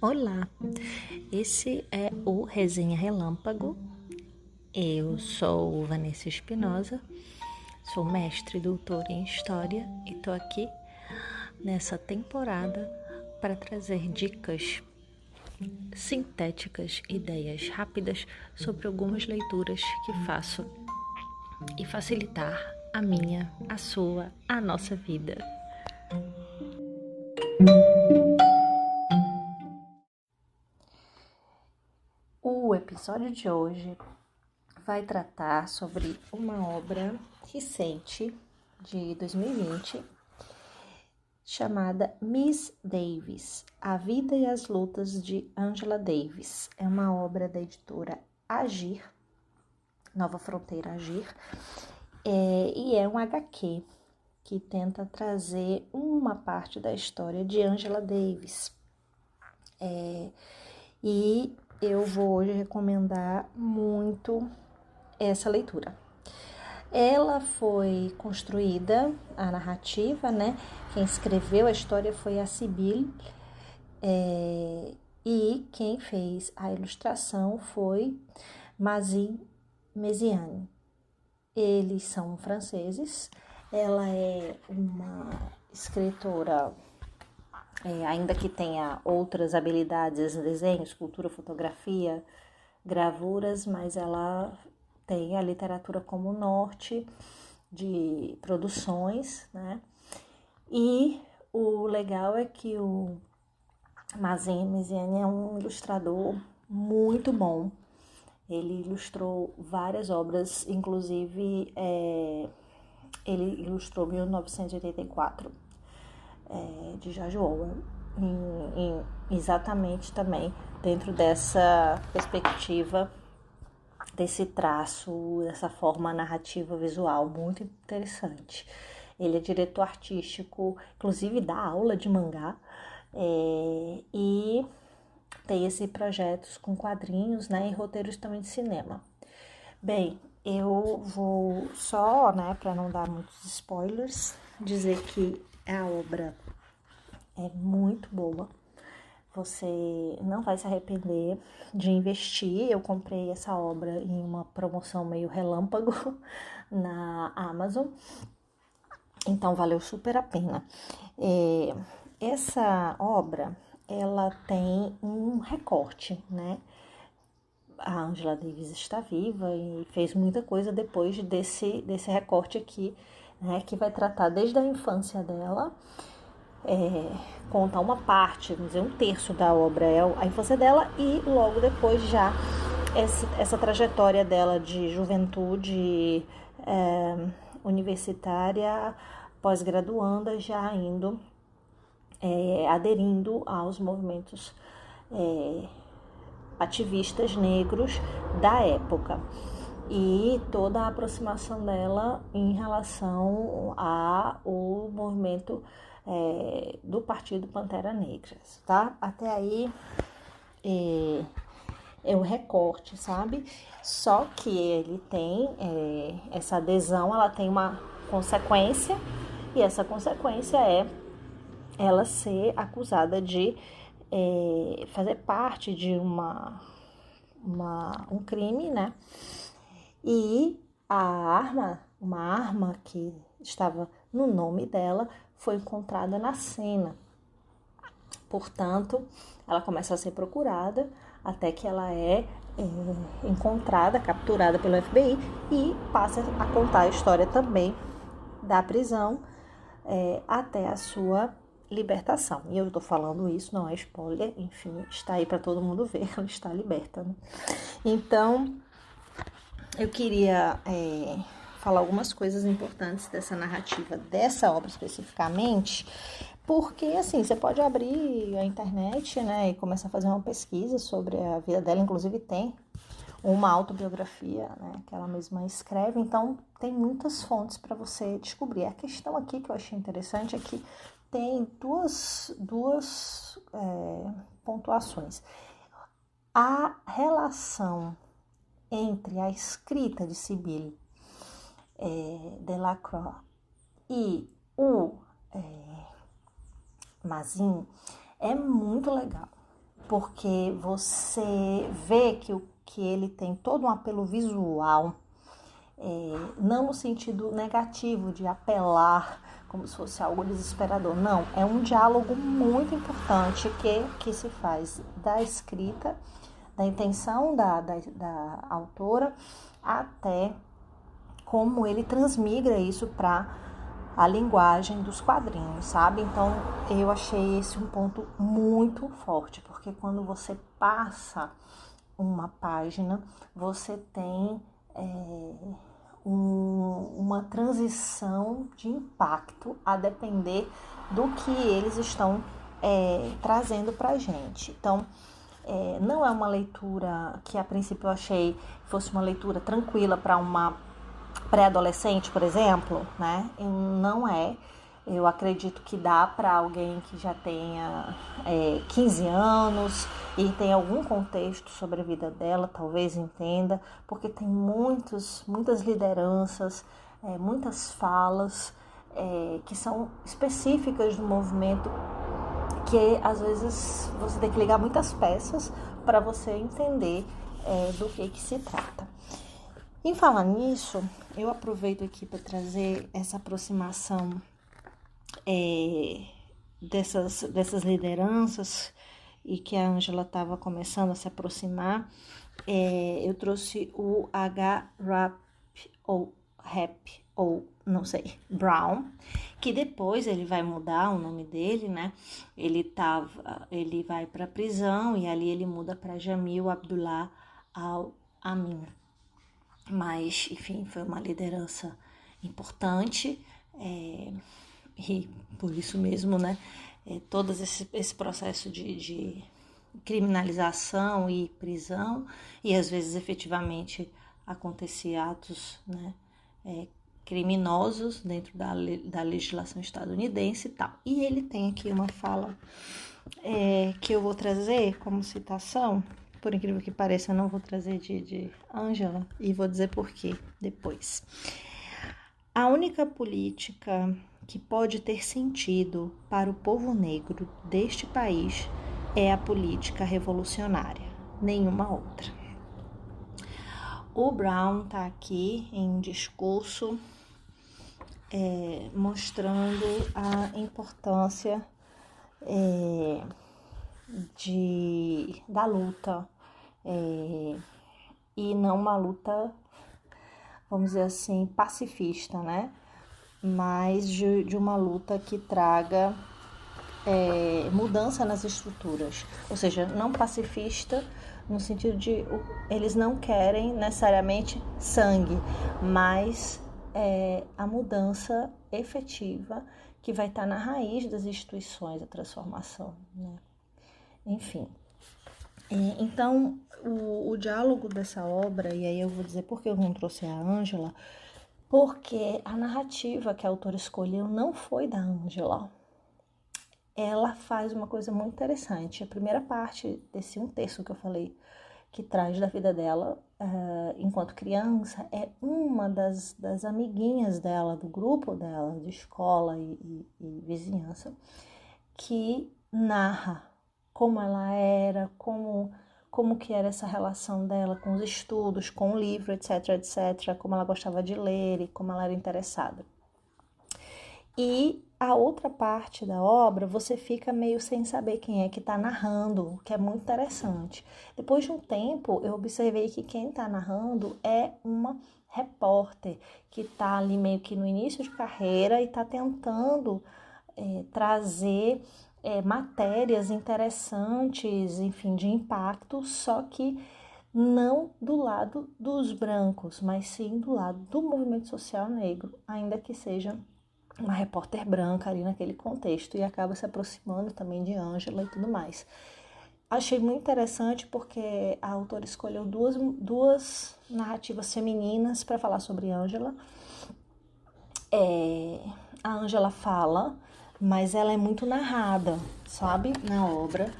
Olá, esse é o Resenha Relâmpago. Eu sou Vanessa Espinosa, sou mestre e doutora em História e estou aqui nessa temporada para trazer dicas sintéticas, ideias rápidas sobre algumas leituras que faço e facilitar a minha, a sua, a nossa vida. O episódio de hoje vai tratar sobre uma obra recente de 2020 chamada Miss Davis, A Vida e as Lutas de Angela Davis. É uma obra da editora Agir, Nova Fronteira Agir, e é um HQ que tenta trazer uma parte da história de Angela Davis. E eu vou hoje recomendar muito essa leitura. Ela foi construída, a narrativa, né? Quem escreveu a história foi a Sybille, e quem fez a ilustração foi Mazin Messiaen. Eles são franceses. Ela é uma escritora, ainda que tenha outras habilidades, desenho, escultura, fotografia, gravuras, mas ela tem a literatura como norte de produções, né? E o legal é que o Mazin Messiaen é um ilustrador muito bom. Ele ilustrou várias obras, inclusive ele ilustrou 1984, de George Orwell, exatamente também dentro dessa perspectiva, desse traço, dessa forma narrativa visual muito interessante. Ele é diretor artístico, inclusive dá aula de mangá, e tem esses projetos com quadrinhos, né, e roteiros também de cinema. Bem, eu vou só, né, para não dar muitos spoilers, dizer que a obra é muito boa. Você não vai se arrepender de investir. Eu comprei essa obra em uma promoção meio relâmpago na Amazon, então valeu super a pena. Essa obra, ela tem um recorte, né? A Angela Davis está viva e fez muita coisa depois desse recorte aqui, né? Que vai tratar desde a infância dela, conta uma parte, vamos dizer, um terço da obra é a infância dela, e logo depois já essa trajetória dela de juventude, universitária, pós-graduanda, já indo, aderindo aos movimentos ativistas negros da época, e toda a aproximação dela em relação ao movimento do Partido Pantera Negra, tá? Até aí é o recorte, sabe? Só que ele tem essa adesão, ela tem uma consequência, e essa consequência é ela ser acusada de fazer parte de um crime, né? E uma arma que estava no nome dela, foi encontrada na cena. Portanto, ela começa a ser procurada até que ela é encontrada, capturada pelo FBI, e passa a contar a história também da prisão até a sua libertação. E eu tô falando isso, não é spoiler, enfim, está aí para todo mundo ver, ela está liberta, né? Então, eu queria falar algumas coisas importantes dessa narrativa, dessa obra especificamente, porque, assim, você pode abrir a internet, né, e começar a fazer uma pesquisa sobre a vida dela. Inclusive tem uma autobiografia, né, que ela mesma escreve, então tem muitas fontes para você descobrir. A questão aqui que eu achei interessante é que tem duas pontuações. A relação entre a escrita de Sybille Delacroix e O Mazin é muito legal, porque você vê que ele tem todo um apelo visual, não no sentido negativo de apelar como se fosse algo desesperador, não, é um diálogo muito importante que se faz da escrita, da intenção da autora, até como ele transmigra isso para a linguagem dos quadrinhos, sabe? Então, eu achei esse um ponto muito forte, porque quando você passa uma página, você tem uma transição de impacto a depender do que eles estão trazendo pra gente. Então, não é uma leitura que a princípio eu achei fosse uma leitura tranquila para uma pré-adolescente, por exemplo, né? Não é. Eu acredito que dá para alguém que já tenha 15 anos e tem algum contexto sobre a vida dela, talvez entenda, porque tem muitas lideranças, muitas falas que são específicas do movimento, que às vezes você tem que ligar muitas peças para você entender do que se trata. Em falar nisso, eu aproveito aqui para trazer essa aproximação dessas lideranças e que a Angela estava começando a se aproximar. Eu trouxe o Brown, que depois ele vai mudar o nome dele, né? Ele vai para a prisão e ali ele muda para Jamil Abdullah Al-Amin. Mas, enfim, foi uma liderança importante e por isso mesmo, né, todo esse processo de criminalização e prisão, e às vezes efetivamente acontecia atos, né, criminosos dentro da legislação estadunidense e tal. E ele tem aqui uma fala que eu vou trazer como citação. Por incrível que pareça, eu não vou trazer de Angela e vou dizer por quê depois. A única política que pode ter sentido para o povo negro deste país é a política revolucionária, nenhuma outra. O Brown está aqui em um discurso mostrando a importância da luta, e não uma luta, vamos dizer assim, pacifista, né? Mas de uma luta que traga mudança nas estruturas, ou seja, não pacifista no sentido de eles não querem necessariamente sangue, mas a mudança efetiva que vai estar na raiz das instituições, a transformação, né? Enfim, então o diálogo dessa obra, e aí eu vou dizer por que eu não trouxe a Angela, porque a narrativa que a autora escolheu não foi da Angela. Ela faz uma coisa muito interessante. A primeira parte desse um terço que eu falei, que traz da vida dela enquanto criança, é uma das amiguinhas dela, do grupo dela, de escola e vizinhança, que narra como ela era, como que era essa relação dela com os estudos, com o livro, etc, etc, como ela gostava de ler e como ela era interessada. E a outra parte da obra, você fica meio sem saber quem é que está narrando, o que é muito interessante. Depois de um tempo, eu observei que quem está narrando é uma repórter que está ali meio que no início de carreira e está tentando trazer matérias interessantes, enfim, de impacto, só que não do lado dos brancos, mas sim do lado do movimento social negro, ainda que seja uma repórter branca ali naquele contexto, e acaba se aproximando também de Angela e tudo mais. Achei muito interessante porque a autora escolheu duas narrativas femininas para falar sobre Angela. A Angela fala, mas ela é muito narrada, sabe, na obra.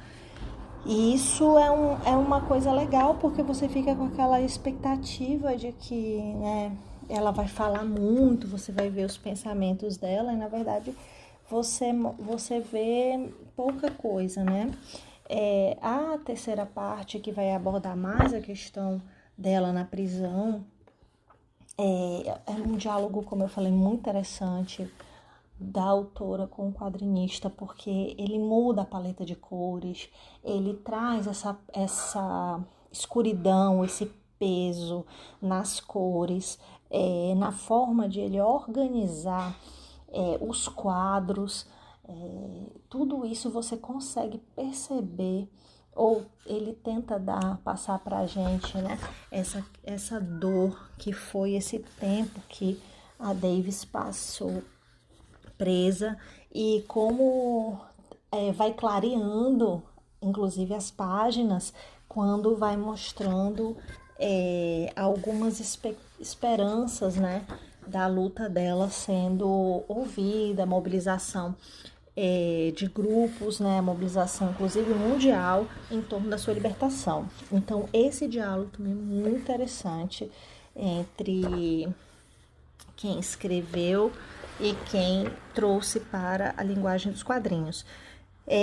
E isso é uma coisa legal, porque você fica com aquela expectativa de que, né, ela vai falar muito, você vai ver os pensamentos dela e, na verdade, você vê pouca coisa, né? A terceira parte, que vai abordar mais a questão dela na prisão, é um diálogo, como eu falei, muito interessante da autora com o quadrinista, porque ele muda a paleta de cores, ele traz essa escuridão, esse peso nas cores, na forma de ele organizar os quadros, tudo isso você consegue perceber, ou ele tenta passar pra gente, né, essa dor que foi esse tempo que a Davis passou presa e como vai clareando, inclusive as páginas, quando vai mostrando algumas esperanças, né, da luta dela sendo ouvida, mobilização de grupos, né, mobilização inclusive mundial em torno da sua libertação. Então esse diálogo também é muito interessante entre quem escreveu e quem trouxe para a linguagem dos quadrinhos.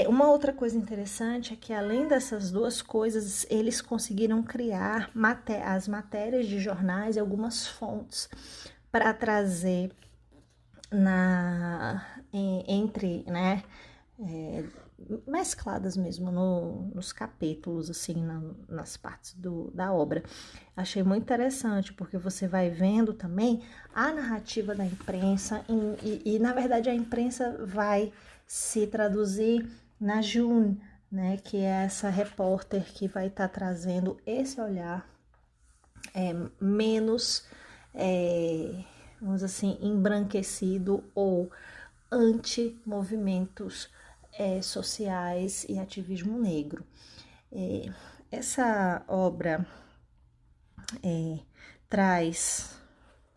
Uma outra coisa interessante é que, além dessas duas coisas, eles conseguiram criar as matérias de jornais e algumas fontes para trazer entre, né, mescladas mesmo nos capítulos, assim, nas partes da obra. Achei muito interessante, porque você vai vendo também a narrativa da imprensa e na verdade, a imprensa vai se traduzir na June, né, que é essa repórter que vai estar trazendo esse olhar menos, vamos dizer assim, embranquecido ou anti-movimentos sociais e ativismo negro. Essa obra traz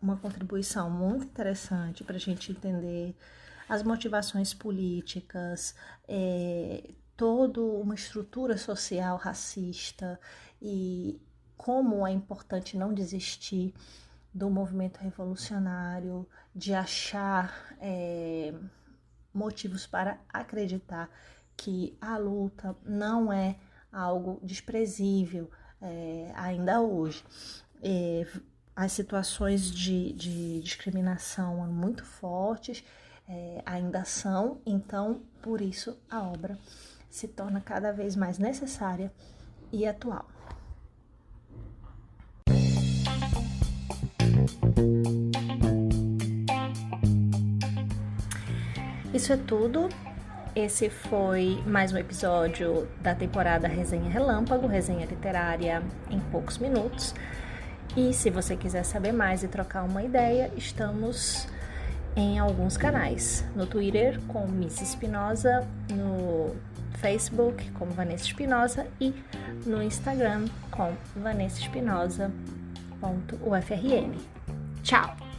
uma contribuição muito interessante para a gente entender as motivações políticas, toda uma estrutura social racista e como é importante não desistir do movimento revolucionário, de achar motivos para acreditar que a luta não é algo desprezível ainda hoje. As situações de discriminação são muito fortes, ainda são, então, por isso, a obra se torna cada vez mais necessária e atual. Isso é tudo. Esse foi mais um episódio da temporada Resenha Relâmpago, resenha literária em poucos minutos. E se você quiser saber mais e trocar uma ideia, estamos em alguns canais. No Twitter, com Miss Espinosa, no Facebook, como Vanessa Espinosa, e no Instagram, com vanessaespinosa.ufrn. Tchau!